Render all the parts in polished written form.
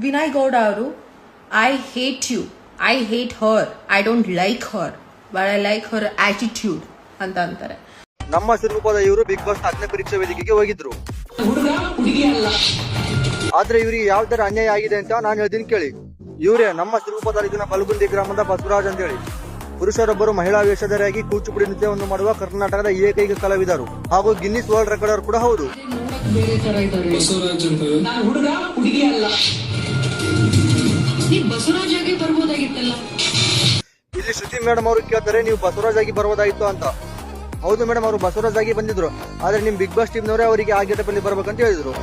ವಿನಯ್ ಗೌಡ ಅವರು I hate you, I hate her, I don't like her but I like her attitude ಅಂತ ಅಂತಾರೆ. ನಮ್ಮ ಸಿರುಪದ ಇವರು ಬಿಗ್ ಬಾಸ್ ಅಗ್ನಿ ಪರೀಕ್ಷೆ ವೇದಿಕೆಗೆ ಹೋಗಿದ್ರು. ಆದ್ರೆ ಇವರಿಗೆ ಯಾವ ತರ ಅನ್ಯಾಯ ಆಗಿದೆ ಅಂತ ನಾನು ಹೇಳ್ತೀನಿ ಕೇಳಿ. ಇವರೇ ನಮ್ಮ ಸಿರುಪ ತಾಲೂಕಿನ ಬಲಗುಂದಿ ಗ್ರಾಮದ ಬಸವರಾಜ್ ಅಂತ ಹೇಳಿ. ಪುರುಷರೊಬ್ಬರು ಮಹಿಳಾ ವೇಷಧಾರಿಯಾಗಿ ಕೂಚುಪುಡಿ ನೃತ್ಯವನ್ನು ಮಾಡುವ ಕರ್ನಾಟಕದ ಏಕೈಕ ಕಲಾವಿದರು ಹಾಗೂ ಗಿನ್ನಿಸ್ ವರ್ಲ್ಡ್ ರೆಕಾರ್ಡರ್ ಕೂಡ ಹೌದು. ಇಲ್ಲಿ ಶ್ರುತಿ ಮೇಡಮ್ ಅವರು ಕೇಳ್ತಾರೆ, ನೀವು ಬಸವರಾಜ್ ಆಗಿ ಬರಬಹುದಾಗಿತ್ತು ಅಂತ. ಹೌದು ಮೇಡಮ್, ಅವರು ಬಸವರಾಜ್ ಆಗಿ ಬಂದಿದ್ರು, ಆದ್ರೆ ನಿಮ್ ಬಿಗ್ ಬಾಸ್ ಟೀಮ್ನವರೇ ಅವರಿಗೆ ಆ ಗೆಟಪ್ ಅಲ್ಲಿ ಬರ್ಬೇಕಂತ ಹೇಳಿದ್ರು.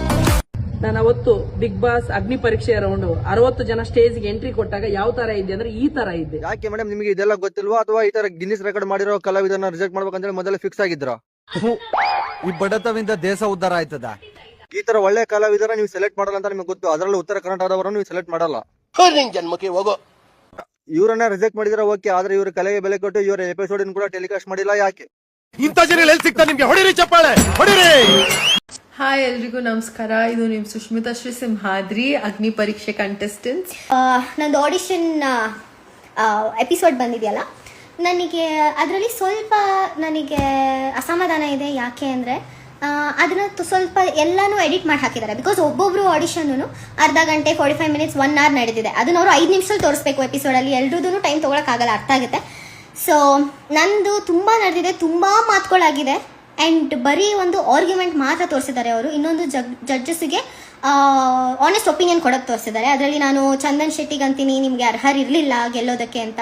ನಾನು ಅವತ್ತು ಬಿಗ್ ಬಾಸ್ ಅಗ್ನಿ ಪರೀಕ್ಷೆ ರೌಂಡ್ 60 ಜನ ಸ್ಟೇಜ್ಗೆ ಎಂಟ್ರಿ ಕೊಟ್ಟಾಗ ಯಾವ ತರ ಇದ್ದೆ ಅಂದ್ರೆ ಈ ತರ ಇದ್ದೆ. ಯಾಕೆ ಮೇಡಮ್, ನಿಮಗೆ ಇದೆಲ್ಲ ಗೊತ್ತಿಲ್ವಾ ಅಥವಾ ಈ ತರ ಗಿನ್ನಿಸ್ ರೆಕಾರ್ಡ್ ಮಾಡಿರೋ ಕಲಾವಿದರನ್ನ ರಿಜೆಕ್ಟ್ ಮಾಡ್ಬೇಕಂತ ಹೇಳಿ ಮೊದಲೇ ಫಿಕ್ಸ್ ಆಗಿದ್ರ? ಈ ಬಡತವಿಂದ ದೇಶ ಉದ್ಧಾರ ಆಯ್ತದ. ಈ ತರ ಒಳ್ಳೆ ಕಲಾವಿದರ ನೀವು ಸೆಲೆಕ್ಟ್ ಮಾಡಲ್ಲ ಅಂತ ನಿಮಗೆ ಗೊತ್ತು, ಅದರಲ್ಲೂ ಉತ್ತರ ಕರ್ನಾಟಕದವರನ್ನು ನೀವು ಸೆಲೆಕ್ಟ್ ಮಾಡಲ್ಲ. ಜನ್ಮಕ್ಕೆ ಹೋಗೋ ಇವರನ್ನ ರಿಜೆಕ್ಟ್ ಮಾಡಿದ್ರೆ ಓಕೆ, ಆದ್ರೆ ಇವ್ರ ಕಲೆಗೆ ಬೆಲೆ ಕೊಟ್ಟು ಇವರ ಎಪಿಸೋಡ್ ಕೂಡ ಟೆಲಿಕಾಸ್ಟ್ ಮಾಡಿಲ್ಲ. ಯಾಕೆ? ಇಂಥ ಜನ ಎಲ್ಲಿ ಸಿಗ್ತಾ ನಿಮ್ಗೆ? ಹೊಡಿರಿ ಚಪ್ಪಾಳೆ, ಹೊಡಿರಿ. ಹಾಯ್ ಎಲ್ರಿಗೂ ನಮಸ್ಕಾರ. ಇದು ನಿಮ್ ಸುಷ್ಮಿತಾ ಶ್ರೀ ಸಿಂಹಾದ್ರಿ, ಅಗ್ನಿ ಪರೀಕ್ಷೆ ಕಂಟೆಸ್ಟೆಂಟ್ಸ್. ನಂದು ಆಡಿಷನ್ ಎಪಿಸೋಡ್ ಬಂದಿದೆಯಲ್ಲ, ನನಗೆ ಅದರಲ್ಲಿ ಸ್ವಲ್ಪ ಅಸಮಾಧಾನ ಇದೆ. ಯಾಕೆ ಅಂದರೆ ಅದನ್ನ ಸ್ವಲ್ಪ ಎಲ್ಲನೂ ಎಡಿಟ್ ಮಾಡಿ ಹಾಕಿದ್ದಾರೆ. ಬಿಕಾಸ್ ಒಬ್ಬೊಬ್ರು ಆಡಿಷನ್ನು ಅರ್ಧ ಗಂಟೆ 45 ಮಿನಿಟ್ಸ್ 1 ಅವರ್ ನಡೆದಿದೆ. ಅದನ್ನ ಅವರು 5 ನಿಮಿಷದಲ್ಲಿ ತೋರಿಸ್ಬೇಕು ಎಪಿಸೋಡಲ್ಲಿ. ಎಲ್ರದ್ದು ಟೈಮ್ ತೊಗೊಳಕ್ಕಾಗಲ್ಲ, ಅರ್ಥ ಆಗುತ್ತೆ. ಸೊ ನಂದು ತುಂಬ ನಡೆದಿದೆ, ತುಂಬ ಮಾತುಗಳಾಗಿದೆ. ಆ್ಯಂಡ್ ಬರೀ ಒಂದು ಆರ್ಗ್ಯುಮೆಂಟ್ ಮಾತ್ರ ತೋರಿಸಿದ್ದಾರೆ ಅವರು. ಇನ್ನೊಂದು ಜಡ್ಜಸ್ಗೆ ಆನೆಸ್ಟ್ ಒಪಿನಿಯನ್ ಕೊಡೋಕ್ಕೆ ತೋರಿಸಿದ್ದಾರೆ. ಅದರಲ್ಲಿ ನಾನು ಚಂದನ್ ಶೆಟ್ಟಿಗೆ ಅಂತೀನಿ ನಿಮಗೆ ಅರ್ಹರಿರಲಿಲ್ಲ ಗೆಲ್ಲೋದಕ್ಕೆ ಅಂತ.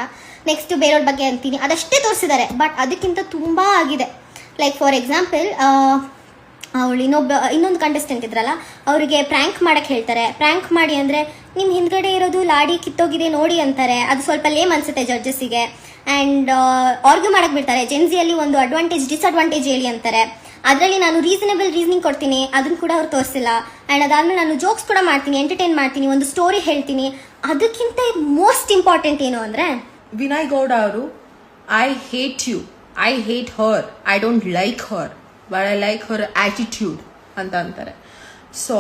ನೆಕ್ಸ್ಟ್ ಬೇರೆಯವ್ರ ಬಗ್ಗೆ ಅಂತೀನಿ, ಅದಷ್ಟೇ ತೋರಿಸಿದ್ದಾರೆ. ಬಟ್ ಅದಕ್ಕಿಂತ ತುಂಬ ಆಗಿದೆ. ಲೈಕ್ ಫಾರ್ ಎಕ್ಸಾಂಪಲ್, ಅವಳು ಇನ್ನೊಂದು ಕಂಟೆಸ್ಟೆಂಟ್ ಇದ್ರಲ್ಲ, ಅವರಿಗೆ ಪ್ರ್ಯಾಂಕ್ ಮಾಡೋಕ್ಕೆ ಹೇಳ್ತಾರೆ. ಪ್ರ್ಯಾಂಕ್ ಮಾಡಿ ಅಂದರೆ ನಿಮ್ಮ ಹಿಂದ್ಗಡೆ ಇರೋದು ಲಾಡಿ ಕಿತ್ತೋಗಿದೆ ನೋಡಿ ಅಂತಾರೆ. ಅದು ಸ್ವಲ್ಪ ಲೇಮ್ ಅನಿಸುತ್ತೆ ಜಡ್ಜಸ್ಸಿಗೆ. ಆ್ಯಂಡ್ ಆರ್ಗ್ಯೂ ಮಾಡಕ್ಕೆ ಬಿಡ್ತಾರೆ. ಜೆನ್ಸಿಯಲ್ಲಿ ಒಂದು ಅಡ್ವಾಂಟೇಜ್ ಡಿಸ್ಅಡ್ವಾಂಟೇಜ್ ಹೇಳಿ ಅಂತಾರೆ. ಅದರಲ್ಲಿ ನಾನು ರೀಸನೇಬಲ್ ರೀಸನಿಂಗ್ ಕೊಡ್ತೀನಿ, ಅದನ್ನು ಕೂಡ ಅವ್ರು ತೋರಿಸಿಲ್ಲ. ಆ್ಯಂಡ್ ಅದಾದಮೇಲೆ ನಾನು ಜೋಕ್ಸ್ ಕೂಡ ಮಾಡ್ತೀನಿ, ಎಂಟರ್ಟೈನ್ ಮಾಡ್ತೀನಿ, ಒಂದು ಸ್ಟೋರಿ ಹೇಳ್ತೀನಿ. ಅದಕ್ಕಿಂತ ಮೋಸ್ಟ್ ಇಂಪಾರ್ಟೆಂಟ್ ಏನು ಅಂದರೆ ವಿನಯ್ ಗೌಡ ಅವರು I hate you, I hate her, I don't like her but I like her attitude ಅಂತ ಅಂತಾರೆ. ಸೊ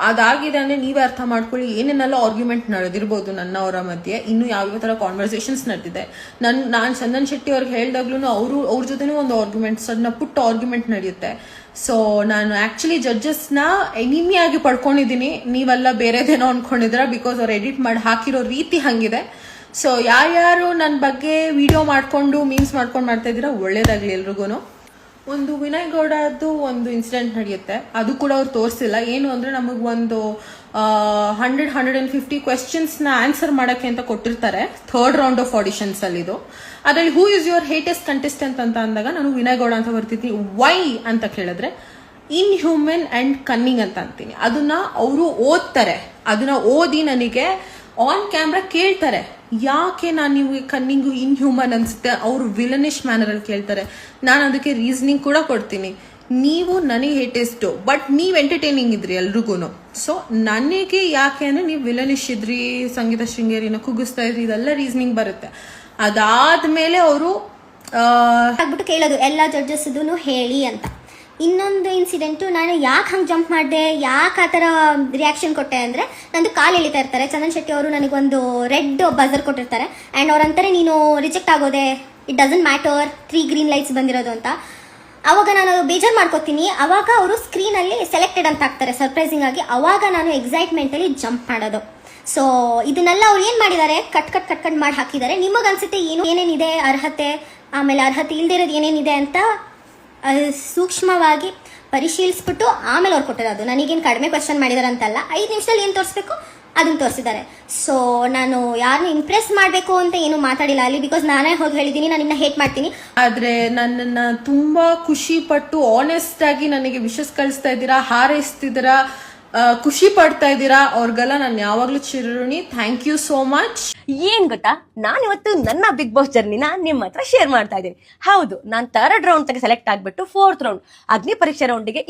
ಅದಾಗಿದೆ ಅಂದರೆ ನೀವೇ ಅರ್ಥ ಮಾಡ್ಕೊಳ್ಳಿ ಏನೇನೆಲ್ಲ ಆರ್ಗ್ಯುಮೆಂಟ್ ನಡೆದಿರ್ಬೋದು ನನ್ನ ಅವರ ಮಧ್ಯೆ. ಇನ್ನೂ ಯಾವ ಥರ ಕಾನ್ವರ್ಸೇಷನ್ಸ್ ನಡೆದಿದೆ. ನಾನು ಚಂದನ್ ಶೆಟ್ಟಿ ಅವ್ರಿಗೆ ಹೇಳಿದಾಗ್ಲೂ ಅವ್ರ ಜೊತೆನೂ ಒಂದು ಆರ್ಗ್ಯುಮೆಂಟ್, ಸಣ್ಣ ಪುಟ್ಟ ಆರ್ಗ್ಯುಮೆಂಟ್ ನಡೆಯುತ್ತೆ. ಸೊ ನಾನು ಆ್ಯಕ್ಚುಲಿ ಜಡ್ಜಸ್ನ ಎನಿಮಿಯಾಗಿ ಪಡ್ಕೊಂಡಿದ್ದೀನಿ, ನೀವೆಲ್ಲ ಬೇರೆದೇನೋ ಅಂದ್ಕೊಂಡಿದ್ದೀರಾ. ಬಿಕಾಸ್ ಅವ್ರು ಎಡಿಟ್ ಮಾಡಿ ಹಾಕಿರೋ ರೀತಿ ಹಾಗಿದೆ. ಸೊ ಯಾರ್ಯಾರು ನನ್ನ ಬಗ್ಗೆ ವಿಡಿಯೋ ಮಾಡಿಕೊಂಡು ಮೀಮ್ಸ್ ಮಾಡ್ಕೊಂಡು ಮಾಡ್ತಾ ಇದ್ದೀರಾ, ಒಳ್ಳೇದಾಗಲಿ ಎಲ್ರಿಗೂ. ಒಂದು ವಿನಯ್ ಗೌಡದ್ದು ಒಂದು ಇನ್ಸಿಡೆಂಟ್ ನಡೆಯುತ್ತೆ, ಅದು ಕೂಡ ಅವ್ರು ತೋರಿಸಿಲ್ಲ. ಏನು ಅಂದರೆ ನಮಗೆ ಒಂದು 150 ಕ್ವೆಶ್ಚನ್ಸ್ನ ಆನ್ಸರ್ ಮಾಡೋಕ್ಕೆ ಅಂತ ಕೊಟ್ಟಿರ್ತಾರೆ 3rd ರೌಂಡ್ ಆಫ್ ಆಡಿಷನ್ಸಲ್ಲಿ. ಇದು ಅದರಲ್ಲಿ ಹೂ ಇಸ್ ಯುವರ್ ಹೇಟೆಸ್ಟ್ ಕಂಟೆಸ್ಟೆಂಟ್ ಅಂತ ಅಂದಾಗ ನಾನು ವಿನಯ್ ಗೌಡ ಅಂತ ಬರ್ತಿದ್ದೀನಿ. ವೈ ಅಂತ ಕೇಳಿದ್ರೆ ಇನ್ಹ್ಯೂಮನ್ ಆ್ಯಂಡ್ ಕನ್ನಿಂಗ್ ಅಂತ ಅಂತೀನಿ. ಅದನ್ನ ಅವರು ಓದ್ತಾರೆ, ಅದನ್ನ ಓದಿ ನನಗೆ ಆನ್ ಕ್ಯಾಮ್ರಾ ಕೇಳ್ತಾರೆ, ಯಾಕೆ ನಾನು ನಿಮಗೆ ಕನ್ನಿಂಗು ಇನ್ಹ್ಯೂಮನ್ ಅನ್ಸುತ್ತೆ, ಅವರು ವಿಲನಿಶ್ ಮ್ಯಾನರಲ್ಲಿ ಕೇಳ್ತಾರೆ. ನಾನು ಅದಕ್ಕೆ ರೀಸನಿಂಗ್ ಕೂಡ ಕೊಡ್ತೀನಿ. ನೀವು ನನಗೆ ಹೇಟೆಸ್ಟು, ಬಟ್ ನೀವು ಎಂಟರ್ಟೈನಿಂಗ್ ಇದ್ರಿ ಎಲ್ರಿಗೂ. ಸೊ ನನಗೆ ಯಾಕೆ ಅಂದರೆ ನೀವು ವಿಲನಿಶ್ ಇದ್ರಿ, ಸಂಗೀತ ಶೃಂಗೇರಿನ ಕುಗ್ಗಿಸ್ತಾ ಇದ್ರಿ, ಇದೆಲ್ಲ ರೀಸನಿಂಗ್ ಬರುತ್ತೆ. ಅದಾದ್ಮೇಲೆ ಅವರು ಆಗ್ಬಿಟ್ಟು ಕೇಳೋದು ಎಲ್ಲ ಜಡ್ಜಸ್ದು ಹೇಳಿ ಅಂತ. ಇನ್ನೊಂದು ಇನ್ಸಿಡೆಂಟು, ನಾನು ಯಾಕೆ ಹಂಗೆ ಜಂಪ್ ಮಾಡಿದೆ, ಯಾಕೆ ಆ ಥರ ರಿಯಾಕ್ಷನ್ ಕೊಟ್ಟೆ ಅಂದರೆ, ನಂದು ಕಾಲು ಎಳಿತಾ ಇರ್ತಾರೆ ಚಂದನ್ ಶೆಟ್ಟಿ ಅವರು, ನನಗೊಂದು ರೆಡ್ ಬಜರ್ ಕೊಟ್ಟಿರ್ತಾರೆ. ಆ್ಯಂಡ್ ಅವ್ರಂತಾರೆ ನೀನು ರಿಜೆಕ್ಟ್ ಆಗೋದೆ, it doesn't matter 3 green lights ಬಂದಿರೋದು ಅಂತ. ಆವಾಗ ನಾನು ಬೇಜಾರು ಮಾಡ್ಕೋತೀನಿ. ಆವಾಗ ಅವರು ಸ್ಕ್ರೀನಲ್ಲಿ ಸೆಲೆಕ್ಟೆಡ್ ಅಂತ ಹಾಕ್ತಾರೆ ಸರ್ಪ್ರೈಸಿಂಗ್ ಆಗಿ. ಆವಾಗ ನಾನು ಎಕ್ಸೈಟ್ಮೆಂಟಲ್ಲಿ ಜಂಪ್ ಮಾಡೋದು. ಸೊ ಇದನ್ನೆಲ್ಲ ಅವ್ರು ಏನು ಮಾಡಿದ್ದಾರೆ, ಕಟ್ ಮಾಡಿ ಹಾಕಿದ್ದಾರೆ. ನಿಮಗನ್ಸುತ್ತೆ ಏನೇನಿದೆ ಅರ್ಹತೆ, ಆಮೇಲೆ ಅರ್ಹತೆ ಇಲ್ದಿರೋದು ಏನೇನಿದೆ ಅಂತ ಸೂಕ್ಷ್ಮವಾಗಿ ಪರಿಶೀಲಿಸ್ಬಿಟ್ಟು ಆಮೇಲೆ ಅವ್ರು ಕೊಟ್ಟಿರೋದು. ನನಗೇನು ಕಡಿಮೆ ಕ್ವಶನ್ ಮಾಡಿದಾರೆ ಅಂತಲ್ಲ, 5 ನಿಮಿಷದಲ್ಲಿ ಏನು ತೋರಿಸ್ಬೇಕು ಅದನ್ನು ತೋರಿಸಿದ್ದಾರೆ. ಸೊ ನಾನು ಯಾರನ್ನು ಇಂಪ್ರೆಸ್ ಮಾಡಬೇಕು ಅಂತ ಏನು ಮಾತಾಡಿಲ್ಲ ಅಲ್ಲಿ. ಬಿಕಾಸ್ ನಾನೇ ಹೋಗಿ ಹೇಳಿದ್ದೀನಿ ನಾನು ನಿನ್ನ ಹೇಟ್ ಮಾಡ್ತೀನಿ. ಆದರೆ ನನ್ನನ್ನು ತುಂಬ ಖುಷಿ ಪಟ್ಟು ಆನೆಸ್ಟ್ ಆಗಿ ನನಗೆ ವಿಶಸ್ ಕಳಿಸ್ತಾ ಇದ್ದೀರಾ, ಹಾರೈಸ್ತಿದ್ದೀರಾ, ಖುಷಿ ಪಡ್ತಾ ಇದ್ದೀರಾ, ಅವ್ರಿಗೆಲ್ಲ ನಾನು ಯಾವಾಗಲೂ ಚಿರಋಣಿ. Thank you so much. ಏನ್ ಗೊತ್ತಾ, ನಾನಿವತ್ತು ನನ್ನ ಬಿಗ್ ಬಾಸ್ ಜರ್ನಿನ ನಿಮ್ಮ ಹತ್ರ ಶೇರ್ ಮಾಡ್ತಾ ಇದ್ದೀನಿ. ಹೌದು, ನಾನು 3rd ರೌಂಡ್ ತಗ ಸೆಲೆಕ್ಟ್ ಆಗಿಬಿಟ್ಟು 4th ರೌಂಡ್ ಅಗ್ನಿ ಪರೀಕ್ಷೆ ರೌಂಡಿಗೆ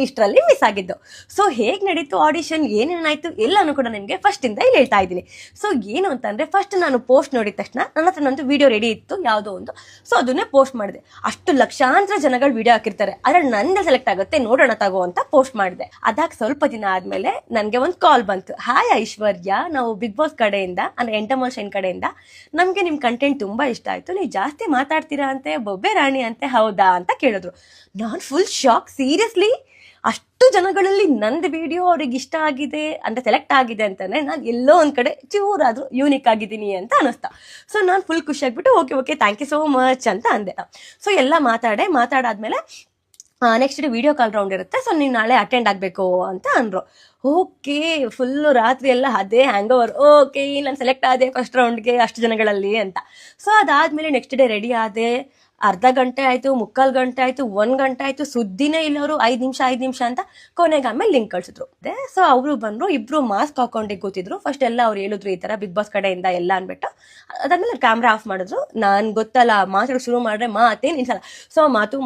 ಇಷ್ಟರಲ್ಲಿ ಮಿಸ್ ಆಗಿದ್ದು. ಸೊ ಹೇಗೆ ನಡೀತು ಆಡಿಷನ್, ಏನೇನಾಯ್ತು ಎಲ್ಲಾನು ಕೂಡ ನಿಮಗೆ ಫಸ್ಟಿಂದ ಇಲ್ಲಿ ಹೇಳ್ತಾ ಇದ್ದೀನಿ. ಸೊ ಏನು ಅಂತಂದ್ರೆ, ಫಸ್ಟ್ ನಾನು ಪೋಸ್ಟ್ ನೋಡಿದ ತಕ್ಷಣ ನನ್ನ ಹತ್ರ ನಂದು ವಿಡಿಯೋ ರೆಡಿ ಇತ್ತು ಯಾವುದೋ ಒಂದು. ಸೊ ಅದನ್ನೇ ಪೋಸ್ಟ್ ಮಾಡಿದೆ. ಅಷ್ಟು ಲಕ್ಷಾಂತರ ಜನಗಳು ವಿಡಿಯೋ ಹಾಕಿರ್ತಾರೆ, ಅದ್ರಲ್ಲಿ ನಂದೇ ಸೆಲೆಕ್ಟ್ ಆಗುತ್ತೆ ನೋಡೋಣ ತಗೋ ಅಂತ ಪೋಸ್ಟ್ ಮಾಡಿದೆ. ಅದಾಗಿ ಸ್ವಲ್ಪ ದಿನ ಆದ್ಮೇಲೆ ನನಗೆ ಒಂದು ಕಾಲ್ ಬಂತು. ಹಾಯ್ ಐಶ್ವರ್ಯ, ನಾವು ಬಿಗ್ ಬಾಸ್ ಕಡೆಯಿಂದ ಅಂದ್ರೆ ಎಂಟಮಲ್ ಶೈನ್ ಕಡೆಯಿಂದ ನಮಗೆ ನಿಮ್ಮ ಕಂಟೆಂಟ್ ತುಂಬಾ ಇಷ್ಟ ಆಯ್ತು, ನೀವು ಜಾಸ್ತಿ ಮಾತಾಡ್ತೀರಾ ಅಂತೆ, ಬೊಬ್ಬೆ ರಾಣಿ ಅಂತೆ, ಹೌದಾ ಅಂತ ಕೇಳಿದ್ರು. ನಾನು ಫುಲ್ ಶಾಕ್. ಸೀರಿಯಸ್ಲಿ ಅಷ್ಟು ಜನಗಳಲ್ಲಿ ನಂದು ವಿಡಿಯೋ ಅವ್ರಿಗೆ ಇಷ್ಟ ಆಗಿದೆ ಅಂತ ಸೆಲೆಕ್ಟ್ ಆಗಿದೆ ಅಂತಂದ್ರೆ ನಾನು ಎಲ್ಲೋ ಒಂದ್ ಕಡೆ ಚೂರಾದ್ರೂ ಯೂನಿಕ್ ಆಗಿದ್ದೀನಿ ಅಂತ ಅನಿಸ್ತಾ. ಸೊ ನಾನು ಫುಲ್ ಖುಷಿ ಆಗ್ಬಿಟ್ಟು okay thank you so much ಅಂತ ಅಂದೆ. ಸೊ ಎಲ್ಲ ಮಾತಾಡಾದ್ಮೇಲೆ next day video call round ಇರುತ್ತೆ, ಸೊ ನೀವು ನಾಳೆ ಅಟೆಂಡ್ ಆಗಬೇಕು ಅಂತ ಅಂದರು. ಓಕೆ, ಫುಲ್ಲು ರಾತ್ರಿ ಎಲ್ಲ ಅದೇ ಹ್ಯಾಂಗ್ ಓವರ್. ಓಕೆ, ನಾನು ಸೆಲೆಕ್ಟ್ ಆದೆ ಫಸ್ಟ್ ರೌಂಡ್ಗೆ ಅಷ್ಟು ಜನಗಳಲ್ಲಿ ಅಂತ. ಸೊ ಅದಾದಮೇಲೆ ನೆಕ್ಸ್ಟ್ ಡೇ ರೆಡಿ ಆದೆ. ಅರ್ಧ ಗಂಟೆ ಆಯಿತು, 3/4 ಗಂಟೆ ಆಯಿತು, 1 ಗಂಟೆ ಆಯಿತು, ಸುದ್ದಿನೇ ಇಲ್ಲ. ಅವರು 5 ನಿಮಿಷ ಅಂತ ಕೊನೆಗೆ ಆಮೇಲೆ ಲಿಂಕ್ ಕಳಿಸಿದ್ರು. ಸೊ ಅವರು ಬಂದರು, ಇಬ್ಬರು ಮಾಸ್ಕ್ ಹಾಕೊಂಡೆ ಕೂತಿದ್ರು. ಫಸ್ಟ್ ಎಲ್ಲ ಅವ್ರು ಹೇಳಿದ್ರು ಈ ಥರ ಬಿಗ್ ಬಾಸ್ ಕಡೆಯಿಂದ ಎಲ್ಲ ಅಂದ್ಬಿಟ್ಟು. ಅದಾದ್ಮೇಲೆ ಕ್ಯಾಮ್ರಾ ಆಫ್ ಮಾಡಿದ್ರು. ನಾನು ಗೊತ್ತಲ್ಲ, ಮಾತಾಡೋಕೆ ಶುರು ಮಾಡಿದ್ರೆ ಮಾತೇ ನಿಲ್ಸಲ್ಲ. ಸೊ ಮಾತು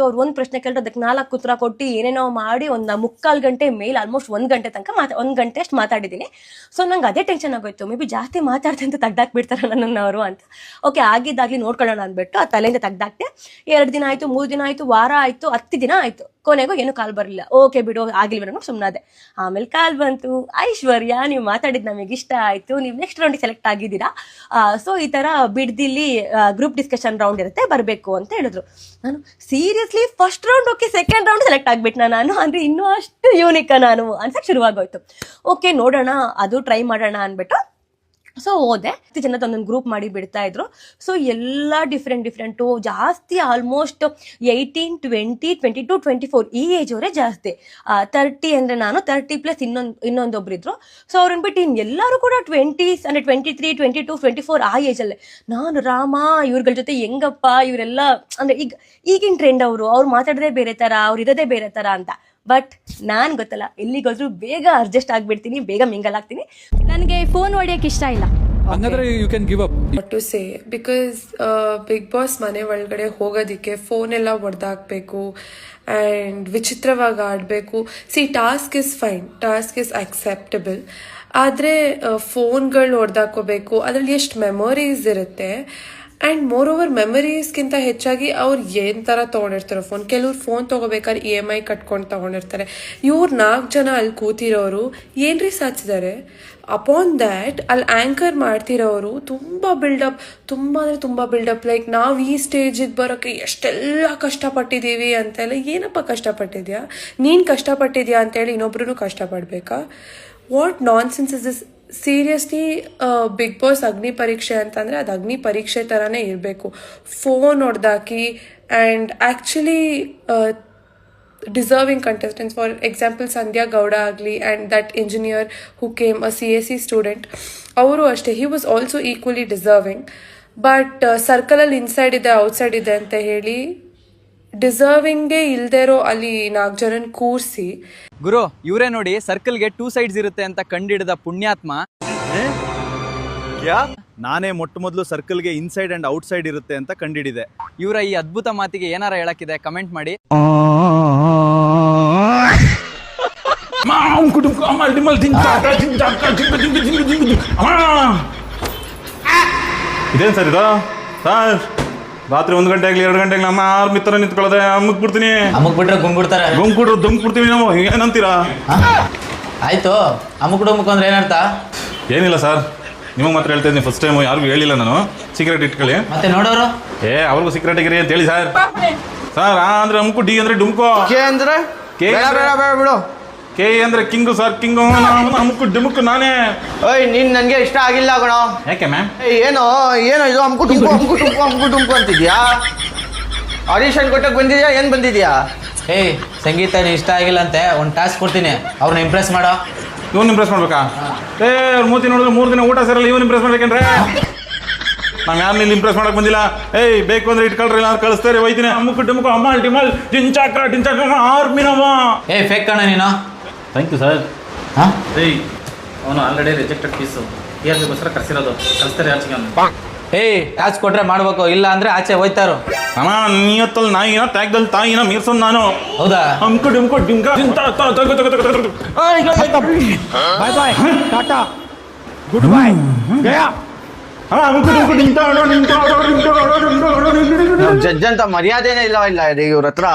ಅವ್ರು ಒಂದು ಪ್ರಶ್ನೆ ಕೇಳಿದ್ರೆ ಅದಕ್ಕೆ 4 ಉತ್ತರ ಕೊಟ್ಟು ಏನೇನೋ ಮಾಡಿ ಒಂದು 3/4 ಗಂಟೆ ಮೇಲೆ ಆಲ್ಮೋಸ್ಟ್ 1 ಗಂಟೆ ತನಕ 1 ಗಂಟೆ ಅಷ್ಟು ಮಾತಾಡಿದ್ದೀನಿ. ಸೊ ನಂಗೆ ಅದೇ ಟೆನ್ಷನ್ ಆಗೋಯ್ತು, ಮೇ ಬಿ ಜಾಸ್ತಿ ಮಾತಾಡ್ತೆ ಅಂತ ತೆಗ್ದಾಕ್ಬಿಡ್ತಾರೆ ನನ್ನನ್ನು ಅವರು ಅಂತ. ಓಕೆ, ಆಗಿದ್ದಾಗಲಿ ನೋಡ್ಕೊಳ್ಳೋಣ ಅಂದ್ಬಿಟ್ಟು ಆ ತಲೆಯಿಂದ ತೆಗ್ದಾಕ್ತೆ. 2 ದಿನ ಆಯಿತು, 3 ದಿನ ಆಯಿತು, ವಾರ ಆಯಿತು, 10 ದಿನ ಆಯಿತು. ಕೊನೆಗೂ ಏನು ಕಾಲ್ ಬರಲಿಲ್ಲ. ಓಕೆ ಬಿಡು, ಆಗಿಲ್ವ ಅನ್ನೋ ಸುಮ್ಮನಾದೆ. ಆಮೇಲೆ ಕಾಲ್ ಬಂತು, ಐಶ್ವರ್ಯ ನೀವು ಮಾತಾಡಿದ್ದು ನಮಗೆ ಇಷ್ಟ ಆಯಿತು, ನೀವು ನೆಕ್ಸ್ಟ್ ರೌಂಡಿಗೆ ಸೆಲೆಕ್ಟ್ ಆಗಿದ್ದೀರಾ, ಸೊ ಈ ಥರ ಬಿಡ್ದಿಲ್ಲಿ ಗ್ರೂಪ್ ಡಿಸ್ಕಷನ್ ರೌಂಡ್ ಇರುತ್ತೆ, ಬರಬೇಕು ಅಂತ ಹೇಳಿದ್ರು. ನಾನು seriously first round okay, second round select ಆಗಿಬಿಟ್ನ ನಾನು. ಅಂದರೆ ಇನ್ನೂ ಅಷ್ಟು ಯೂನಿಕ ನಾನು ಅನ್ಸಕ್ಕೆ ಶುರುವಾಗೋಯ್ತು. ಓಕೆ ನೋಡೋಣ, ಅದು ಟ್ರೈ ಮಾಡೋಣ ಅಂದ್ಬಿಟ್ಟು ಸೊ ಹೋದೆ. 10 ಜನದ ಒಂದೊಂದು ಗ್ರೂಪ್ ಮಾಡಿ ಬಿಡ್ತಾ ಇದ್ರು. ಸೊ ಎಲ್ಲ ಡಿಫ್ರೆಂಟು, ಜಾಸ್ತಿ ಆಲ್ಮೋಸ್ಟ್ 18, 20, 22, 24 ಈ ಏಜ್ ಅವರೇ ಜಾಸ್ತಿ. 30 ಅಂದರೆ ನಾನು, 30+ ಇನ್ನೊಂದೊಬ್ರಿದ್ರು. ಸೊ ಅವ್ರನ್ನ ಬಿಟ್ಟು ಎಲ್ಲರೂ ಕೂಡ 20s ಅಂದರೆ 23, 22, 24 ಆ ಏಜಲ್ಲೇ. ನಾನು ರಾಮ ಇವ್ರಗಳ ಜೊತೆ ಹೆಂಗಪ್ಪ ಇವರೆಲ್ಲ ಅಂದರೆ ಈಗಿನ ಟ್ರೆಂಡ್, ಅವ್ರು ಮಾತಾಡೋದೇ ಬೇರೆ ಥರ, ಅವ್ರು ಇರೋದೇ ಬೇರೆ ಥರ ಅಂತ. ಬಟ್ ನಾನು ಗೊತ್ತಲ್ಲ, ಎಲ್ಲಿಗೋದ್ರೂ ಬೇಗ ಅಡ್ಜಸ್ಟ್ ಆಗಿಬಿಡ್ತೀನಿ, ಬೇಗ ಮಿಂಗಲ್ ಆಗ್ತೀನಿ. ನನಗೆ ಫೋನ್ ಹೊಡಿಯೋಕೆ ಇಷ್ಟ ಇಲ್ಲ. ಹಂಗಾದ್ರೆ you can give up. What to say, because big boss ಮನೆ ಒಳಗಡೆ ಹೋಗೋದಕ್ಕೆ ಫೋನ್ ಎಲ್ಲ ಹೊಡೆದಾಕ್ಬೇಕು ಆ್ಯಂಡ್ ವಿಚಿತ್ರವಾಗಿ ಆಡಬೇಕು. Task is fine, task is acceptable. ಆದರೆ ಫೋನ್ಗಳು ಹೊಡೆದಾಕೋಬೇಕು, ಅದರಲ್ಲಿ ಎಷ್ಟು ಮೆಮೊರೀಸ್ ಇರುತ್ತೆ. ಆ್ಯಂಡ್ ಮೋರ್ ಓವರ್ ಮೆಮರೀಸ್ಗಿಂತ ಹೆಚ್ಚಾಗಿ ಅವ್ರು ಏನು ಥರ ತೊಗೊಂಡಿರ್ತಾರೆ ಫೋನ್. ಕೆಲವ್ರು ಫೋನ್ ತೊಗೋಬೇಕಾದ್ರೆ EMI ಕಟ್ಕೊಂಡು ತೊಗೊಂಡಿರ್ತಾರೆ. ಇವ್ರು 4 ಜನ ಅಲ್ಲಿ ಕೂತಿರೋರು ಏನ್ರಿ ಸಾಧಿಸಿದ್ದಾರೆ. ಅಪಾನ್ ದ್ಯಾಟ್ ಅಲ್ಲಿ ಆ್ಯಂಕರ್ ಮಾಡ್ತಿರೋರು ತುಂಬ ಬಿಲ್ಡಪ್. ಲೈಕ್ ನಾವು ಈ ಸ್ಟೇಜಿಗೆ ಬರೋಕ್ಕೆ ಎಷ್ಟೆಲ್ಲ ಕಷ್ಟಪಟ್ಟಿದ್ದೀವಿ ಅಂತೆಲ್ಲ. ಏನಪ್ಪ ಕಷ್ಟಪಟ್ಟಿದ್ಯಾ ನೀನು, ಕಷ್ಟಪಟ್ಟಿದ್ಯಾ ಅಂತೇಳಿ ಇನ್ನೊಬ್ರು ಕಷ್ಟಪಡಬೇಕಾ? What nonsense is this? Seriously Bigg Boss ಅಗ್ನಿ ಪರೀಕ್ಷೆ ಅಂತಂದರೆ ಅದು ಅಗ್ನಿ ಪರೀಕ್ಷೆ ಥರನೇ ಇರಬೇಕು. ಫೋನ್ ಹೊಡೆದಾಕಿ and actually deserving contestants, for example Sandhya Gowda ಆಗಲಿ and that engineer who came a CSE student, ಅವರು ಅಷ್ಟೇ, he was also equally deserving. But ಸರ್ಕಲಲ್ಲಿ ಇನ್ಸೈಡ್ ಇದೆ ಔಟ್ಸೈಡ್ ಇದೆ ಅಂತ ಹೇಳಿ ಡಿಸರ್ವಿಂಗೇ ಇಲ್ದೇ ಇರೋ ಅಲ್ಲಿ 4 ಜನನ ಕೂರಿಸಿ. ಗುರು, ಇವರೇ ನೋಡಿ ಸರ್ಕಲ್ಗೆ 2 ಸೈಡ್ಸ್ ಇರುತ್ತೆ ಅಂತ ಕಂಡಿಡಿದ ಪುಣ್ಯಾತ್ಮ. ನಾನೇ ಮೊದಲು ಸರ್ಕಲ್ಗೆ ಇನ್ಸೈಡ್ ಅಂಡ್ ಔಟ್ಸೈಡ್ ಇರುತ್ತೆ ಅಂತ ಕಂಡಿಡಿದೆ. ಇವರ ಈ ಅದ್ಭುತ ಮಾತಿಗೆ ಏನಾರ ಹೇಳಕ್ಕಿದೆ ಕಮೆಂಟ್ ಮಾಡಿ. ಇದೇನು ಸರ್ ಇದು? ಸರ್ ರಾತ್ರಿ 1 ಗಂಟೆ ಆಗಲಿ 2 ಗಂಟೆ ಆಗಲಿ ನಮ್ಮ 6 ಮಿತ್ರ ನಿಂತ್ಕೊಳ್ಳೋದೆ, ಅಮ್ಮಕ್ ಬಿಡ್ತೀನಿ. ಅಮ್ಮಕ್ ಬಿಟ್ರೆ ಗುಂಗ್ಬಿಡ್ತಾರೆ. ಗುಂಗ್ಬಿಟ್ರು ದುಂಗ್ಬಿಡ್ತೀವಿ ನಾವು. ಏನಂತೀರಾ? ಆಯ್ತು, ಅಮ್ಮಕ್ ಅಂದ್ರೆ ಏನರ್ಥ? ಏನಿಲ್ಲ ಸರ್, ನಿಮಗೆ ಮಾತ್ರ ಹೇಳ್ತಾ ಇದ್ದೀನಿ. ಫಸ್ಟ್ ಟೈಮ್ ಯಾರಿಗೂ ಹೇಳಿಲ್ಲ ನಾನು. ಸೀಕ್ರೆಟ್ ಇಟ್ಕೊಳ್ಳಿ. ಮತ್ತೆ ನೋಡೋರು ಅವ್ರಿಗೂ ಸೀಕ್ರೆಟ್ ಆಗಿರಿ ಅಂತ ಹೇಳಿ ಸರ್. ಸರ್ ಅಂದ್ರೆ ಅಮ್ಕು, ಡಿ ಅಂದ್ರೆ ಡುಮ್ಕೋ, ಕೆ ಅಂದ್ರೆ ಬಿಡು, ಕೆ ಅಂದ್ರೆ ಕಿಂಗು ಸರ್. ಕಿಂಗು ಅಮ್ಕು ಡುಮ್ಕು ನಾನೇ. ಓಯ್ ನೀನ್ ನನ್ಗೆ ಇಷ್ಟ ಆಗಿಲ್ಲ ಕಣ. ಯಾಕೆ ಮ್ಯಾಮ್? ಏನೋ ಇದು ಅಮ್ಕು ಟುಂಕು ಅಂತಿದ್ಯಾ? ಆಡಿಷನ್ ಕೊಟ್ಟಕ್ಕೆ ಬಂದಿದ್ಯಾ, ಏನ್ ಬಂದಿದ್ಯಾ? ಸಂಗೀತ ನೀ ಇಷ್ಟ ಆಗಿಲ್ಲ ಅಂತೆ, ಒಂದು ಟಾಸ್ಕ್ ಕೊಡ್ತೀನಿ, ಅವ್ರನ್ನ ಇಂಪ್ರೆಸ್ ಮಾಡೋ. ಇವ್ನು ಇಂಪ್ರೆಸ್ ಮಾಡ್ಬೇಕಾ? ಅವ್ರ ಮೂತಿ ನೋಡಿದ್ರೆ 3 ದಿನ ಊಟ ಸೇರಲ್ಲ, ಇವ್ನು ಇಂಪ್ರೆಸ್ ಮಾಡ್ಬೇಕೇನ್ರೆ? ನಾವು ಯಾರನ್ನ ಇಲ್ಲಿ ಇಂಪ್ರೆಸ್ ಮಾಡಕ್ ಬಂದಿಲ್ಲ. ಬೇಕು ಅಂದ್ರೆ ಇಟ್ಕೊಳ್ರಿ, ನಾನು ಕಳಿಸ್ತಾರೆ, ಹೋಯ್ತೀನಿ. ಅಮ್ಮಕ್ಕು ಡುಮ್ಕು ಅಮ್ಮಲ್ ಟಿಮಲ್ ಜಿಂಚಾಕ್ರ ಆರ್ಮಿನವ. ಫೇಕ್ ಕಣ ನೀನು. Thank you sir. ಅವನು ಆಲ್ರೆಡಿ ರಿಜೆಕ್ಟೆಡ್ ಪೀಸು, ಗೋಸ್ಕರ ಕರ್ಸಿರೋದು, ಕಳಿಸ್ತಾರೆ ಆಚೆಗೆ. ಟಾಸ್ಕ್ ಕೊಟ್ರೆ ಮಾಡ್ಬೇಕು, ಇಲ್ಲ ಅಂದ್ರೆ ಆಚೆ ಹೋಯ್ತಾರು. ಅಮ್ಮ ನೀಯತ್ತಲ್ಲಿ ನಾಯಿನ, ತ್ಯಾಗದಲ್ಲಿ ತಾಯಿನ ಮೀರ್ಸೋದು ನಾನು. ಹೌದಾ? ಅಮ್ಕು ಡುಮ್ಕು ಡಿಂಕ ಬಾಯ್ ಬಾಯ್, ಟಾಟಾ, ಗುಡ್ ಬಾಯ್, ಗಯಾ. ಜಡ್ಜ್ ಅಂತ ಮರ್ಯಾದೆನೇ ಇಲ್ಲ ಇವ್ರ ಹತ್ರ.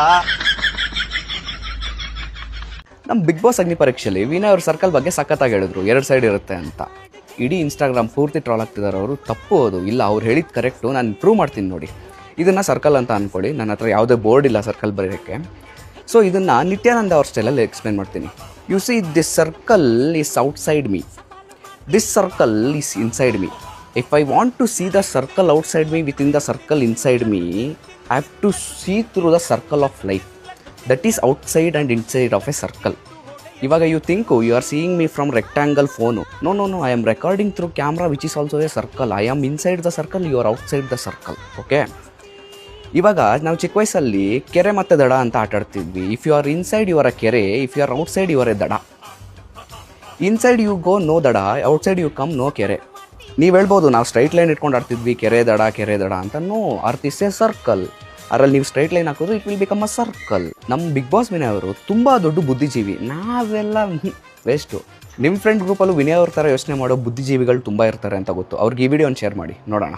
ನಮ್ಮ ಬಿಗ್ ಬಾಸ್ ಅಗ್ನಿ ಪರೀಕ್ಷೆಯಲ್ಲಿ ವಿನಯ್ ಅವ್ರ ಸರ್ಕಲ್ ಬಗ್ಗೆ ಸಖತ್ತಾಗಿ ಹೇಳಿದ್ರು, 2 ಸೈಡ್ ಇರುತ್ತೆ ಅಂತ. ಇಡೀ ಇನ್ಸ್ಟಾಗ್ರಾಮ್ ಪೂರ್ತಿ ಟ್ರಾಲ್ ಆಗ್ತಿದ್ದಾರೆ ಅವರು. ತಪ್ಪು ಅದು, ಇಲ್ಲ ಅವ್ರು ಹೇಳಿದ್ದು ಕರೆಕ್ಟು, ನಾನು ಪ್ರೂವ್ ಮಾಡ್ತೀನಿ ನೋಡಿ. ಇದನ್ನು ಸರ್ಕಲ್ ಅಂತ ಅಂದ್ಕೊಳ್ಳಿ, ನನ್ನ ಹತ್ರ ಯಾವುದೇ ಬೋರ್ಡ್ ಇಲ್ಲ ಸರ್ಕಲ್ ಬರೆಯೋಕ್ಕೆ. ಸೊ ಇದನ್ನು ನಿತ್ಯಾನಂದ ಅವ್ರ ಸ್ಟೈಲಲ್ಲಿ ಎಕ್ಸ್ಪ್ಲೇನ್ ಮಾಡ್ತೀನಿ. You see, this circle is outside me, this circle is inside me. If I want to see the circle outside me with in the circle inside me, I have to see through the circle of life. That is outside and inside of a circle. ಇವಾಗ you think you are seeing me from rectangle phone. No, I am recording through camera which is also a circle. I am inside the circle, you are outside the circle. Okay, ಇವಾಗ ನಾವು ಚಿಕ್ಕ ವಯಸ್ಸಲ್ಲಿ ಕೆರೆ ಮತ್ತು ದಡ ಅಂತ ಆಟಾಡ್ತಿದ್ವಿ. If you are inside you are a kere, if you are outside you are a dada. Inside you go no dada, outside you come no kere. ನೀವು ಹೇಳ್ಬೋದು ನಾವು ಸ್ಟ್ರೈಟ್ ಲೈನ್ ಇಟ್ಕೊಂಡು ಆಡ್ತಿದ್ವಿ, ಕೆರೆ ದಡ ಅಂತ. No, earth is a circle. ಅದರಲ್ಲಿ ನೀವು ಸ್ಟ್ರೈಟ್ ಲೈನ್ ಹಾಕೋದು, it will become a circle. ನಮ್ಮ ಬಿಗ್ ಬಾಸ್ ವಿನಯ್ ಅವರು ತುಂಬ ದೊಡ್ಡ ಬುದ್ಧಿಜೀವಿ, ನಾವೆಲ್ಲ ವೇಸ್ಟು. ನಿಮ್ಮ ಫ್ರೆಂಡ್ ಗ್ರೂಪಲ್ಲೂ ವಿನಯ್ ಅವ್ರ ಥರ ಯೋಚನೆ ಮಾಡೋ ಬುದ್ಧಿಜೀವಿಗಳು ತುಂಬ ಇರ್ತಾರೆ ಅಂತ ಗೊತ್ತು. ಅವ್ರಿಗೆ ಈ ವಿಡಿಯೋನ ಶೇರ್ ಮಾಡಿ ನೋಡೋಣ.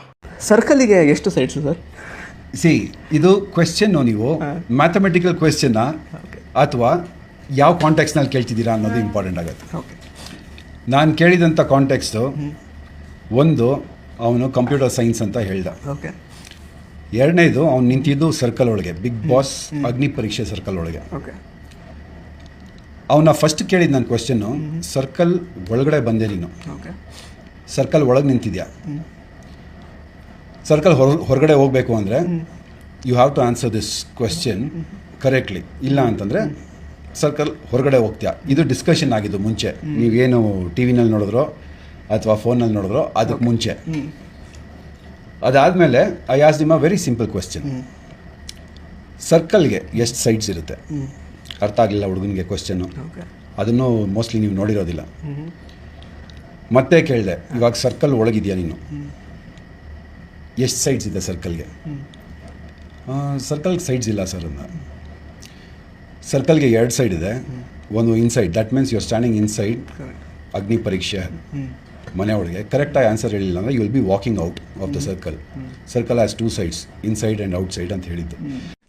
ಸರ್ಕಲಿಗೆ ಎಷ್ಟು ಸೈಡ್ಸ್ ಸರ್? ಸಿ, ಇದು ಕ್ವೆಶ್ಚನ್ನು ನೀವು ಮ್ಯಾಥಮೆಟಿಕಲ್ ಕ್ವೆಶ್ಚನ್ನ ಅಥವಾ ಯಾವ ಕಾಂಟೆಕ್ಸ್ನಲ್ಲಿ ಕೇಳ್ತಿದ್ದೀರಾ ಅನ್ನೋದು ಇಂಪಾರ್ಟೆಂಟ್ ಆಗುತ್ತೆ. ನಾನು ಕೇಳಿದಂಥ ಕಾಂಟೆಕ್ಸ್ಟು, ಒಂದು, ಅವನು ಕಂಪ್ಯೂಟರ್ ಸೈನ್ಸ್ ಅಂತ ಹೇಳ್ದ. ಎರಡನೇದು, ಅವ್ನು ನಿಂತಿದ್ದು ಸರ್ಕಲ್ ಒಳಗೆ, ಬಿಗ್ ಬಾಸ್ ಅಗ್ನಿ ಪರೀಕ್ಷೆ ಸರ್ಕಲ್ ಒಳಗೆ. ಅವನ ಫಸ್ಟ್ ಕೇಳಿದ್ದು ನನ್ನ ಕ್ವೆಶ್ಚನ್ನು, ಸರ್ಕಲ್ ಒಳಗಡೆ ಬಂದೆ ನೀನು, ಸರ್ಕಲ್ ಒಳಗೆ ನಿಂತಿದ್ಯಾ, ಸರ್ಕಲ್ ಹೊರಗಡೆ ಹೋಗಬೇಕು ಅಂದರೆ you have to answer this question correctly. ಇಲ್ಲ ಅಂತಂದರೆ ಸರ್ಕಲ್ ಹೊರಗಡೆ ಹೋಗ್ತೀಯಾ. ಇದು ಡಿಸ್ಕಷನ್ ಆಗಿದ್ದು ಮುಂಚೆ, ನೀವೇನು ಟಿ ವಿನಲ್ಲಿ ನೋಡಿದ್ರೋ ಅಥವಾ ಫೋನಲ್ಲಿ ನೋಡಿದ್ರೋ ಅದಕ್ಕೆ ಮುಂಚೆ. ಅದಾದಮೇಲೆ I asked him a very simple question, ಸರ್ಕಲ್ಗೆ ಎಷ್ಟು ಸೈಡ್ಸ್ ಇರುತ್ತೆ? ಅರ್ಥ ಆಗಲಿಲ್ಲ ಹುಡುಗನಿಗೆ ಕ್ವೆಶ್ಚನ್ನು, ಅದನ್ನು ಮೋಸ್ಟ್ಲಿ ನೀವು ನೋಡಿರೋದಿಲ್ಲ. ಮತ್ತೆ ಕೇಳಿದೆ, ಇವಾಗ ಸರ್ಕಲ್ ಒಳಗಿದೆಯಾ ನೀನು, ಎಷ್ಟು ಸೈಡ್ಸ್ ಇದೆ ಸರ್ಕಲ್ಗೆ? ಸರ್ಕಲ್ಗೆ ಸೈಡ್ಸ್ ಇಲ್ಲ ಸರ್ ಅಂದ. ಸರ್ಕಲ್ಗೆ 2 ಸೈಡ್ ಇದೆ, ಒಂದು inside, that means you are standing inside ಅಗ್ನಿ ಪರೀಕ್ಷೆ ಮನೆ ಒಳಗೆ. ಕರೆಕ್ಟಾಗಿ ಆನ್ಸರ್ ಹೇಳಿಲ್ಲ ಅಂದರೆ you will be walking out of the circle. Circle has 2 sides, inside and outside ಅಂತ ಹೇಳಿದ್ದು.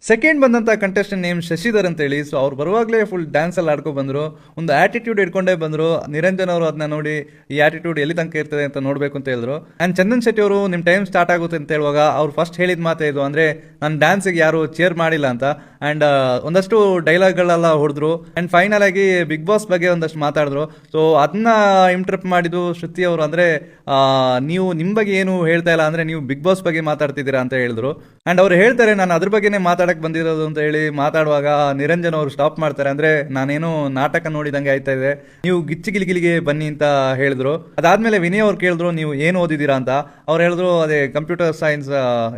ಸೆಕೆಂಡ್ ಬಂದಂಥ ಕಂಟೆಸ್ಟೆಂಟ್ ನೇಮ್ ಶಶಿಧರ್ ಅಂತೇಳಿ. ಸೊ ಅವ್ರು ಬರುವಾಗಲೇ ಫುಲ್ ಡ್ಯಾನ್ಸಲ್ಲಿ ಆಡ್ಕೊಂಡು ಬಂದರು, ಒಂದು ಆ್ಯಟಿಟ್ಯೂಡ್ ಇಟ್ಕೊಂಡೇ ಬಂದರು. ನಿರಂಜನ್ ಅವರು ಅದನ್ನ ನೋಡಿ ಈ ಆ್ಯಟಿಟ್ಯೂಡ್ ಎಲ್ಲಿ ತನಕ ಇರ್ತದೆ ಅಂತ ನೋಡಬೇಕು ಅಂತ ಹೇಳಿದ್ರು. ಆ್ಯಂಡ್ ಚಂದನ್ ಶೆಟ್ಟಿ ಅವರು ನಿಮ್ಮ ಟೈಮ್ ಸ್ಟಾರ್ಟ್ ಆಗುತ್ತೆ ಅಂತ ಹೇಳುವಾಗ ಅವ್ರು ಫಸ್ಟ್ ಹೇಳಿದ ಮಾತೇ ಇದು, ಅಂದರೆ ನನ್ನ ಡ್ಯಾನ್ಸಿಗೆ ಯಾರು ಚೇರ್ ಮಾಡಿಲ್ಲ ಅಂತ. ಆ್ಯಂಡ್ ಒಂದಷ್ಟು ಡೈಲಾಗ್ಗಳೆಲ್ಲ ಹೊಡೆದ್ರು. ಆ್ಯಂಡ್ ಫೈನಲ್ ಆಗಿ ಬಿಗ್ ಬಾಸ್ ಬಗ್ಗೆ ಒಂದಷ್ಟು ಮಾತಾಡಿದ್ರು. ಸೊ ಅದನ್ನ ಇಂಟರ್ಪ್ಟ್ ಮಾಡಿದ್ದು ಶ್ರುತಿ ಅವರು, ಅಂದರೆ ನೀವು ನಿಮ್ಮ ಬಗ್ಗೆ ಏನು ಹೇಳ್ತಾ ಇಲ್ಲ, ಅಂದರೆ ನೀವು ಬಿಗ್ ಬಾಸ್ ಬಗ್ಗೆ ಮಾತಾಡ್ತಿದ್ದೀರಾ ಅಂತ ಹೇಳಿದ್ರು. ಆ್ಯಂಡ್ ಅವ್ರು ಹೇಳ್ತಾರೆ, ನಾನು ಅದ್ರ ಬಗ್ಗೆನೇ ಮಾತಾಡಕ್ಕೆ ಬಂದಿರೋದು ಅಂತ ಹೇಳಿ ಮಾತಾಡುವಾಗ ನಿರಂಜನ್ ಅವರು ಸ್ಟಾಪ್ ಮಾಡ್ತಾರೆ. ಅಂದರೆ ನಾನೇನು ನಾಟಕ ನೋಡಿದಂಗೆ ಆಯ್ತಾ ಇದೆ, ನೀವು ಗಿಲಿಗಿಲಿಗೆ ಬನ್ನಿ ಅಂತ ಹೇಳಿದ್ರು. ಅದಾದಮೇಲೆ ವಿನಯ್ ಅವ್ರು ಕೇಳಿದ್ರು, ನೀವು ಏನು ಓದಿದ್ದೀರಾ ಅಂತ. ಅವ್ರು ಹೇಳಿದ್ರು, ಅದೇ ಕಂಪ್ಯೂಟರ್ ಸೈನ್ಸ್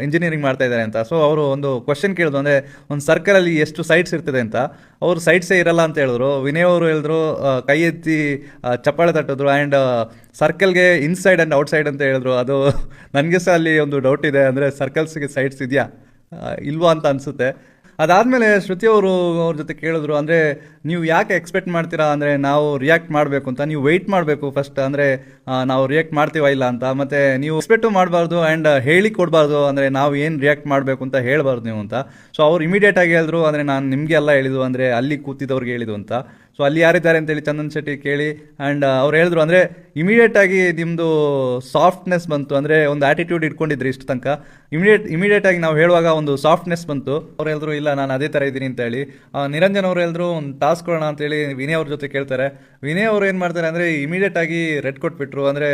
ಇಂಜಿನಿಯರಿಂಗ್ ಮಾಡ್ತಾ ಇದ್ದಾರೆ ಅಂತ. ಸೊ ಅವರು ಒಂದು ಕ್ವಶನ್ ಕೇಳಿದ್ರು, ಅಂದರೆ ಒಂದು ಸರ್ಕಲಲ್ಲಿ ಎಷ್ಟು ಸೈಡ್ಸ್ ಇರ್ತದೆ ಅಂತ. ಅವರು ಸೈಡ್ಸೇ ಇರಲ್ಲ ಅಂತ ಹೇಳಿದ್ರು. ವಿನಯ್ ಅವರು ಹೇಳಿದ್ರು, ಕೈ ಎತ್ತಿ ಚಪ್ಪಾಳೆ ತಟ್ಟಿದ್ರು. ಆ್ಯಂಡ್ ಸರ್ಕಲ್ಗೆ ಇನ್ಸೈಡ್ ಆ್ಯಂಡ್ ಔಟ್ಸೈಡ್ ಅಂತ ಹೇಳಿದ್ರು. ಅದು ನನಗೆ ಸಹ ಅಲ್ಲಿ ಒಂದು ಡೌಟ್ ಇದೆ, ಅಂದರೆ ಸರ್ಕಲ್ಸ್ಗೆ ಸೈಡ್ಸ್ ಇದೆಯಾ ಇಲ್ವಾ ಅಂತ ಅನಿಸುತ್ತೆ. ಅದಾದಮೇಲೆ ಶ್ರುತಿ ಅವರು ಅವ್ರ ಜೊತೆ ಕೇಳಿದ್ರು, ಅಂದರೆ ನೀವು ಯಾಕೆ ಎಕ್ಸ್ಪೆಕ್ಟ್ ಮಾಡ್ತೀರಾ, ಅಂದರೆ ನಾವು ರಿಯಾಕ್ಟ್ ಮಾಡಬೇಕು ಅಂತ. ನೀವು ವೆಯ್ಟ್ ಮಾಡಬೇಕು ಫಸ್ಟ್, ಅಂದರೆ ನಾವು ರಿಯಾಕ್ಟ್ ಮಾಡ್ತೀವ ಇಲ್ಲ ಅಂತ. ಮತ್ತು ನೀವು ಎಕ್ಸ್ಪೆಕ್ಟು ಮಾಡಬಾರ್ದು ಆ್ಯಂಡ್ ಹೇಳಿ ಕೊಡಬಾರ್ದು, ಅಂದರೆ ನಾವು ಏನು ರಿಯಾಕ್ಟ್ ಮಾಡಬೇಕು ಅಂತ ಹೇಳಬಾರ್ದು ನೀವು ಅಂತ. ಸೊ ಅವ್ರು ಇಮಿಡಿಯೇಟಾಗಿ ಹೇಳಿದ್ರು, ಅಂದರೆ ನಾನು ನಿಮಗೆ ಎಲ್ಲ ಹೇಳಿದ್ದು, ಅಂದರೆ ಅಲ್ಲಿ ಕೂತಿದ್ದವ್ರಿಗೆ ಹೇಳಿದ್ದು ಅಂತ. ಸೊ ಅಲ್ಲಿ ಯಾರಿದ್ದಾರೆ ಅಂತೇಳಿ ಚಂದನ್ ಶೆಟ್ಟಿ ಕೇಳಿ. ಆ್ಯಂಡ್ ಅವ್ರು ಹೇಳಿದ್ರು, ಅಂದರೆ ಇಮಿಡಿಯೇಟಾಗಿ ನಿಮ್ಮದು ಸಾಫ್ಟ್ನೆಸ್ ಬಂತು, ಅಂದರೆ ಒಂದು ಆ್ಯಟಿಟ್ಯೂಡ್ ಇಟ್ಕೊಂಡಿದ್ರಿ ಇಷ್ಟು ತನಕ, ಇಮಿಡಿಯೇಟಾಗಿ ನಾವು ಹೇಳುವಾಗ ಒಂದು ಸಾಫ್ಟ್ನೆಸ್ ಬಂತು. ಅವ್ರು ಹೇಳಿದ್ರು, ಇಲ್ಲ ನಾನು ಅದೇ ಥರ ಇದ್ದೀನಿ ಅಂತ ಹೇಳಿ. ನಿರಂಜನ್ ಅವರು ಹೇಳಿದ್ರು, ಒಂದು ಟಾಸ್ಕ್ ಕೊಡೋಣ ಅಂತೇಳಿ ವಿನಯ್ ಅವ್ರ ಜೊತೆ ಕೇಳ್ತಾರೆ. ವಿನಯ್ ಅವರು ಏನು ಮಾಡ್ತಾರೆ ಅಂದರೆ ಇಮಿಡಿಯೇಟಾಗಿ ರೆಡ್ ಕೊಟ್ಬಿಟ್ರು. ಅಂದರೆ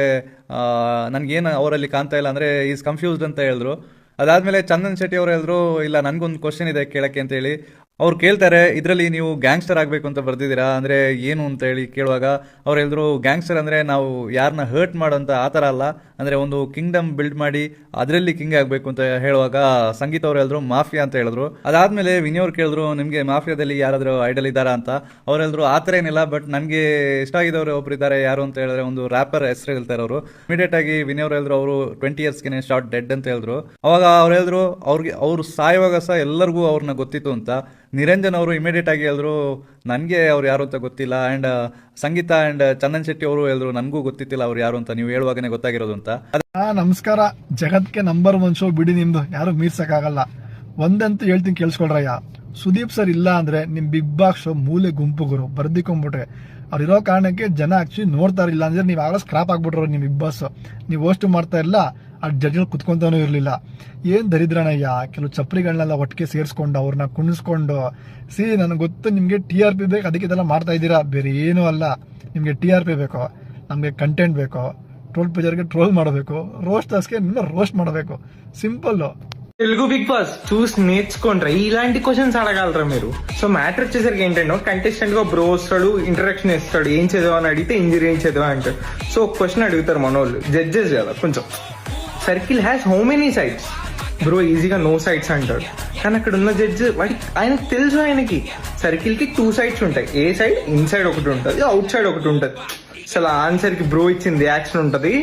ನನಗೇನು ಅವರಲ್ಲಿ ಕಾಣ್ತಾ ಇಲ್ಲ, ಅಂದರೆ ಈಸ್ ಕನ್ಫ್ಯೂಸ್ಡ್ ಅಂತ ಹೇಳಿದ್ರು. ಅದಾದಮೇಲೆ ಚಂದನ್ ಶೆಟ್ಟಿ ಅವರು ಹೇಳಿದ್ರು, ಇಲ್ಲ ನನಗೊಂದು ಕ್ವಶನ್ ಇದೆ ಕೇಳೋಕ್ಕೆ ಅಂತೇಳಿ. ಅವ್ರು ಕೇಳ್ತಾರೆ, ಇದರಲ್ಲಿ ನೀವು ಗ್ಯಾಂಗ್ಸ್ಟರ್ ಆಗಬೇಕು ಅಂತ ಬರ್ತಿದ್ದೀರಾ, ಅಂದರೆ ಏನು ಅಂತ ಹೇಳಿ ಕೇಳುವಾಗ ಅವ್ರು ಹೇಳಿದ್ರು, ಗ್ಯಾಂಗ್ಸ್ಟರ್ ಅಂದರೆ ನಾವು ಯಾರನ್ನ ಹರ್ಟ್ ಮಾಡೋಂಥ ಆ ಥರ ಅಲ್ಲ, ಅಂದರೆ ಒಂದು ಕಿಂಗ್ಡಮ್ ಬಿಲ್ಡ್ ಮಾಡಿ ಅದರಲ್ಲಿ ಕಿಂಗ್ ಆಗಬೇಕು ಅಂತ ಹೇಳುವಾಗ ಸಂಗೀತ ಅವ್ರು ಹೇಳಿದ್ರು, ಮಾಫಿಯಾ ಅಂತ ಹೇಳಿದ್ರು. ಅದಾದಮೇಲೆ ವಿನಯ್ ಅವ್ರು ಕೇಳಿದ್ರು, ನಿಮಗೆ ಮಾಫಿಯಾದಲ್ಲಿ ಯಾರಾದರೂ ಐಡಲ್ ಇದ್ದಾರಾ ಅಂತ. ಅವ್ರು ಹೇಳಿದ್ರು, ಆ ಥರ ಏನಿಲ್ಲ, ಬಟ್ ನನಗೆ ಇಷ್ಟ ಆಗಿದ್ದವರು ಒಬ್ರು ಇದ್ದಾರೆ. ಯಾರು ಅಂತ ಹೇಳಿದ್ರೆ ಒಂದು ರ್ಯಾಪರ್ ಹೆಸರು ಹೇಳ್ತಾರೆ ಅವರು. ಇಮಿಡಿಯೇಟಾಗಿ ವಿನಯ್ ಅವ್ರು ಹೇಳಿದ್ರು, ಅವರು 20 yearsಗೆ ಶಾರ್ಟ್ ಡೆಡ್ ಅಂತ ಹೇಳಿದ್ರು. ಅವಾಗ ಅವ್ರು ಹೇಳಿದ್ರು, ಅವ್ರು ಸಾಯುವಾಗ ಸಹ ಎಲ್ಲರಿಗೂ ಅವ್ರನ್ನ ಗೊತ್ತಿತ್ತು ಅಂತ. ನಿರಂಜನ್ ಅವರು ಇಮಿಡಿಯೇಟ್ ಆಗಿ ಹೇಳಿದ್ರು, ನನಗೆ ಅವ್ರು ಯಾರು ಅಂತ ಗೊತ್ತಿಲ್ಲ. ಆ್ಯಂಡ್ ಸಂಗೀತ ಆ್ಯಂಡ್ ಚಂದನ್ ಶೆಟ್ಟಿ ಅವರು ಹೇಳಿದ್ರು, ನನಗೂ ಗೊತ್ತಿತ್ತಿಲ್ಲ ಅವ್ರು ಯಾರು ಅಂತ, ನೀವು ಹೇಳುವಾಗನೇ ಗೊತ್ತಾಗಿರೋದು ಅಂತ. ನಮಸ್ಕಾರ, ಜಗತ್ಗೆ ನಂಬರ್ 1 ಶೋ ಬಿಡಿ ನಿಮ್ದು, ಯಾರು ಮೀರ್ಸಕ್ಕಾಗಲ್ಲ. ಒಂದಂತೂ ಹೇಳ್ತೀನಿ ಕೇಳಿಸ್ಕೊಳ್ರಯ್ಯ, ಸುದೀಪ್ ಸರ್ ಇಲ್ಲ ಅಂದರೆ ನಿಮ್ಮ ಬಿಗ್ ಬಾಸ್ ಶೋ ಮೂಲೆ ಗುಂಪುಗರು ಬರ್ದಿಕೊಂಡ್ಬಿಟ್ರೆ ಅವ್ರು ಇರೋ ಕಾರಣಕ್ಕೆ ಜನ ಆ್ಯಕ್ಚುಲಿ ನೋಡ್ತಾ ಇರಲಿಲ್ಲ ಅಂದರೆ ನೀವು ಆಗಲೇ ಸ್ಕ್ರಾಪ್ ಆಗ್ಬಿಟ್ರು ನಿಮ್ಮ ಬಿಗ್ ಬಾಸ್. ನೀವು ಹೋಸ್ಟ್ ಮಾಡ್ತಾ ಇಲ್ಲ, ಆ ಜಡ್ಜ್ಗಳು ಕುತ್ಕೊಂತಾನೂ ಇರಲಿಲ್ಲ. ಏನು ದರಿದ್ರನಯ್ಯ, ಕೆಲವು ಚಪ್ಪರಿಗಳನ್ನೆಲ್ಲ ಒಟ್ಟಿಗೆ ಸೇರಿಸ್ಕೊಂಡು ಅವ್ರನ್ನ ಕುಣಿಸ್ಕೊಂಡು. ನನಗೆ ಗೊತ್ತು ನಿಮಗೆ TRP ಬೇಕು, ಅದಕ್ಕೆ ಇದೆಲ್ಲ ಮಾಡ್ತಾ ಇದ್ದೀರಾ, ಬೇರೆ ಏನೂ ಅಲ್ಲ. ನಿಮಗೆ TRP ಬೇಕು, ನಮಗೆ ಕಂಟೆಂಟ್ ಬೇಕು, ಟ್ರೋಲ್ ಪೇಜರ್ಗೆ ట్రోల్ ಮಾಡಬೇಕು, రోస్టర్స్కి రోస్ట్ ಮಾಡಬೇಕು, సింపుల్. తెలుగు బిగ్ బాస్ చూసి నేర్చుకోండి, ఇలాంటి క్వశ్చన్స్ అడగలరా మీరు. సో మ్యాటర్ వచ్చేసరికి ఏంటంటే కంటెస్టెంట్ గా బ్రో వస్తాడు, ఇంటరాక్షన్ ఇస్తాడు, ఏం చదివా అని అడిగితే ఇంజరీ ఏం చదివా అంటాడు. సో ఒక క్వశ్చన్ అడుగుతారు మన వాళ్ళు, జడ్జెస్ కదా కొంచెం. Circle has how many sides bro, ఈజీగా నో సైడ్స్ అంటాడు. కానీ అక్కడ ఉన్న జడ్జ్ ఆయనకు తెలుసు, ఆయనకి సర్కిల్ కి 2 సైడ్స్ ఉంటాయి. ఏ సైడ్ ఇన్సైడ్ ఒకటి ఉంటుంది, అవుట్ సైడ్ ఒకటి ఉంటుంది. అసలు ఆన్సర్ కి బ్రో ఇచ్చిన రియాక్షన్ ఉంటది.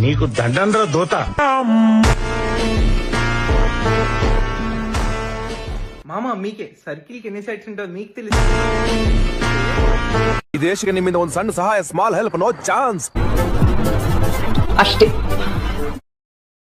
నీకు దండంద్ర దోత. మామ మీకే సర్కిల్ కి ఎన్ని సైడ్స్ ఉంటుంది మీకు తెలుసు. ಈ ದೇಶಕ್ಕೆ ನಿಮ್ಮಿಂದ ಒಂದು ಸಣ್ಣ ಸಹಾಯ, ಸ್ಮಾಲ್ ಹೆಲ್ಪ್, ನೋ ಚಾನ್ಸ್ ಅಷ್ಟೇ.